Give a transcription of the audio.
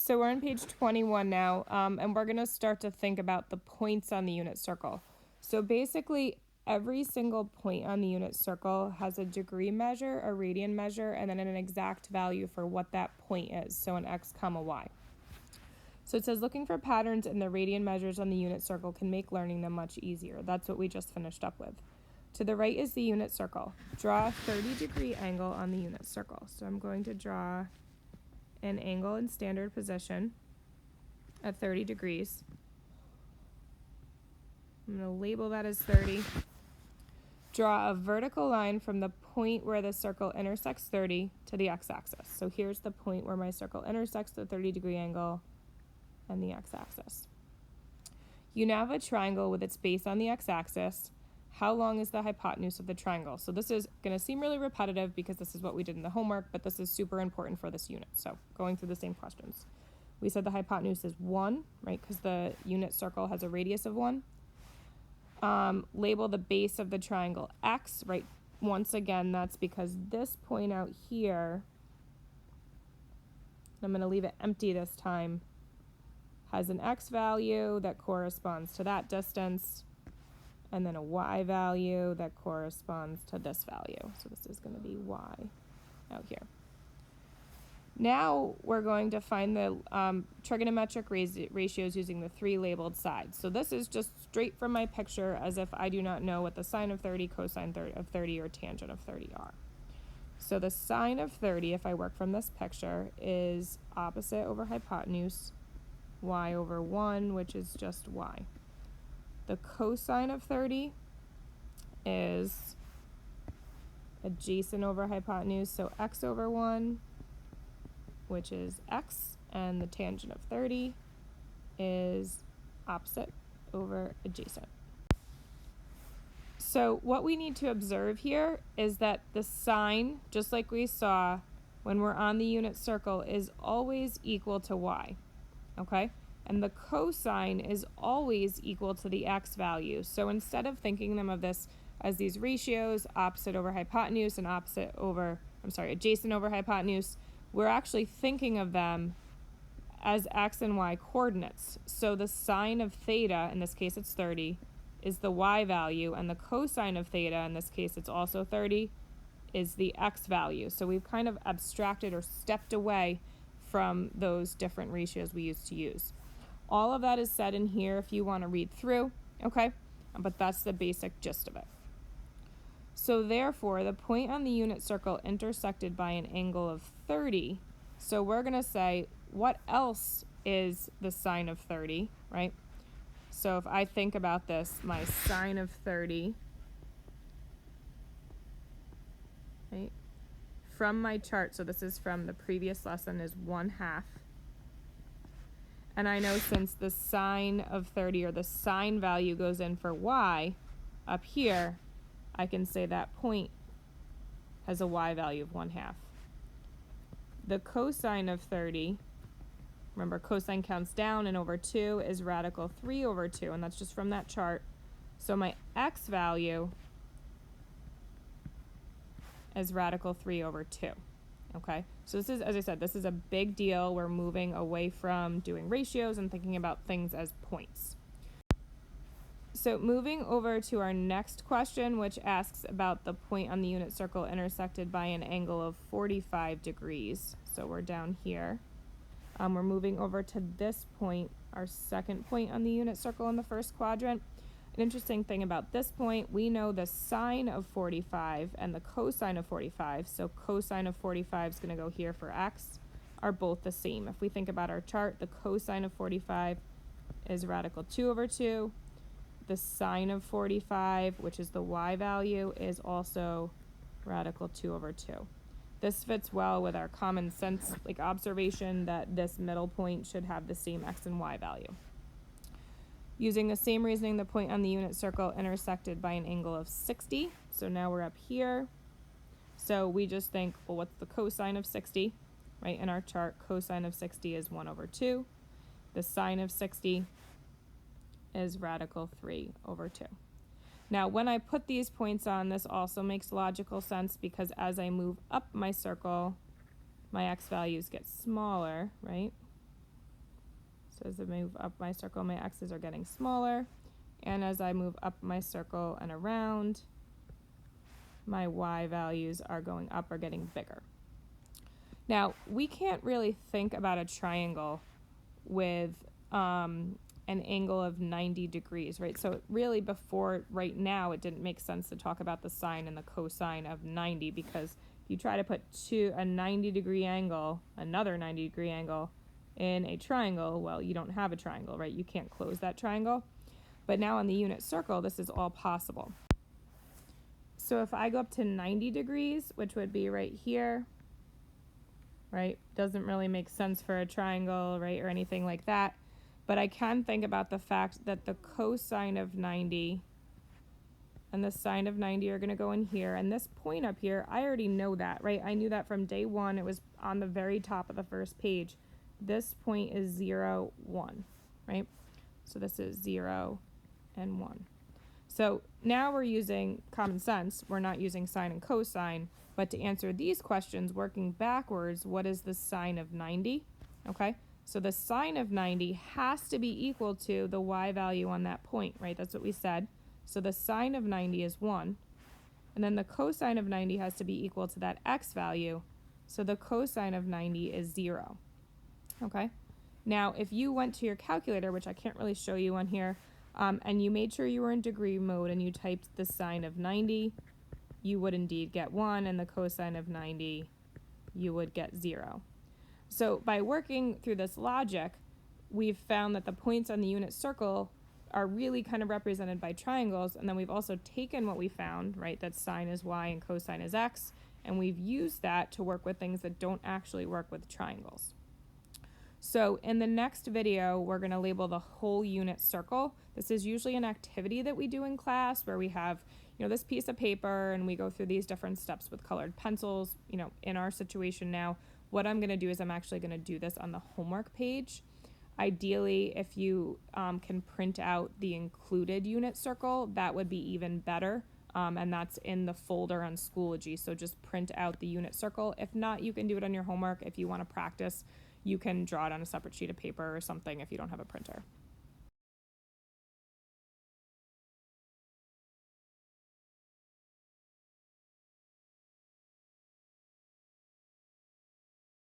So we're on page 21 now, and we're going to start to think about the points on the unit circle. So basically, every single point on the unit circle has a degree measure, a radian measure, and then an exact value for what that point is, so an x comma y. So it says looking for patterns in the radian measures on the unit circle can make learning them much easier. That's what we just finished up with. To the right is the unit circle. Draw a 30-degree angle on the unit circle. So I'm going to draw an angle in standard position at 30 degrees. I'm going to label that as 30. Draw a vertical line from the point where the circle intersects 30 to the x-axis. So here's the point where my circle intersects the 30-degree angle and the x-axis. You now have a triangle with its base on the x-axis. How long is the hypotenuse of the triangle? So this is going to seem really repetitive because this is what we did in the homework, but this is super important for this unit. So going through the same questions. We said the hypotenuse is 1, right, because the unit circle has a radius of 1. Label the base of the triangle x, right? Once again, that's because this point out here, I'm going to leave it empty this time, has an x value that corresponds to that distance, and then a y value that corresponds to this value. So this is going to be y out here. Now we're going to find the trigonometric ratios using the 3 labeled sides. So this is just straight from my picture, as if I do not know what the sine of 30, cosine of 30, or tangent of 30 are. So the sine of 30, if I work from this picture, is opposite over hypotenuse, y over 1, which is just y. The cosine of 30 is adjacent over hypotenuse, so x over 1, which is x, and the tangent of 30 is opposite over adjacent. So what we need to observe here is that the sine, just like we saw when we're on the unit circle, is always equal to y, okay? And the cosine is always equal to the x value. So instead of thinking of this as these ratios, opposite over hypotenuse and adjacent over hypotenuse, we're actually thinking of them as x and y coordinates. So the sine of theta, in this case it's 30, is the y value, and the cosine of theta, in this case it's also 30, is the x value. So we've kind of abstracted or stepped away from those different ratios we used to use. All of that is said in here if you want to read through, okay? But that's the basic gist of it. So therefore, the point on the unit circle intersected by an angle of 30. So we're going to say, what else is the sine of 30, right? So if I think about this, my sine of 30, right, from my chart, so this is from the previous lesson, is 1/2. And I know since the sine of 30, or the sine value, goes in for y up here, I can say that point has a y value of 1/2. The cosine of 30, remember cosine counts down, and over 2 is radical 3 over 2, and that's just from that chart. So my x value is radical 3 over 2. Okay, so this is, as I said, this is a big deal. We're moving away from doing ratios and thinking about things as points. So moving over to our next question, which asks about the point on the unit circle intersected by an angle of 45 degrees. So we're down here. We're moving over to this point, our second point on the unit circle in the first quadrant. An interesting thing about this point, we know the sine of 45 and the cosine of 45, so cosine of 45 is going to go here for x, are both the same. If we think about our chart, the cosine of 45 is radical 2 over 2. The sine of 45, which is the y value, is also radical 2 over 2. This fits well with our common sense observation that this middle point should have the same x and y value. Using the same reasoning, the point on the unit circle intersected by an angle of 60. So now we're up here. So we just think, well, what's the cosine of 60? Right, in our chart, cosine of 60 is 1 over 2. The sine of 60 is radical 3 over 2. Now, when I put these points on, this also makes logical sense because as I move up my circle, my x values get smaller, right? So as I move up my circle, my x's are getting smaller. And as I move up my circle and around, my y values are going up or getting bigger. Now, we can't really think about a triangle with an angle of 90 degrees, right? So really before, right now, it didn't make sense to talk about the sine and the cosine of 90, because if you try to put a 90-degree angle, another 90-degree angle in a triangle, well, you don't have a triangle, right? You can't close that triangle. But now on the unit circle, this is all possible. So if I go up to 90 degrees, which would be right here, right? Doesn't really make sense for a triangle, right, or anything like that. But I can think about the fact that the cosine of 90 and the sine of 90 are going to go in here. And this point up here, I already know that, right? I knew that from day one. It was on the very top of the first page. This point is 0, 1, right? So this is 0 and 1. So now we're using common sense. We're not using sine and cosine. But to answer these questions, working backwards, what is the sine of 90? Okay, so the sine of 90 has to be equal to the y value on that point, right? That's what we said. So the sine of 90 is 1. And then the cosine of 90 has to be equal to that x value. So the cosine of 90 is 0. Okay, now if you went to your calculator, which I can't really show you on here, and you made sure you were in degree mode and you typed the sine of 90, you would indeed get 1, and the cosine of 90, you would get 0. So by working through this logic, we've found that the points on the unit circle are really kind of represented by triangles, and then we've also taken what we found, right, that sine is y and cosine is x, and we've used that to work with things that don't actually work with triangles. So in the next video, we're going to label the whole unit circle. This is usually an activity that we do in class where we have, this piece of paper and we go through these different steps with colored pencils. In our situation now, what I'm going to do is I'm actually going to do this on the homework page. Ideally, if you can print out the included unit circle, that would be even better. And that's in the folder on Schoology. So just print out the unit circle. If not, you can do it on your homework. If you want to practice, you can draw it on a separate sheet of paper or something if you don't have a printer.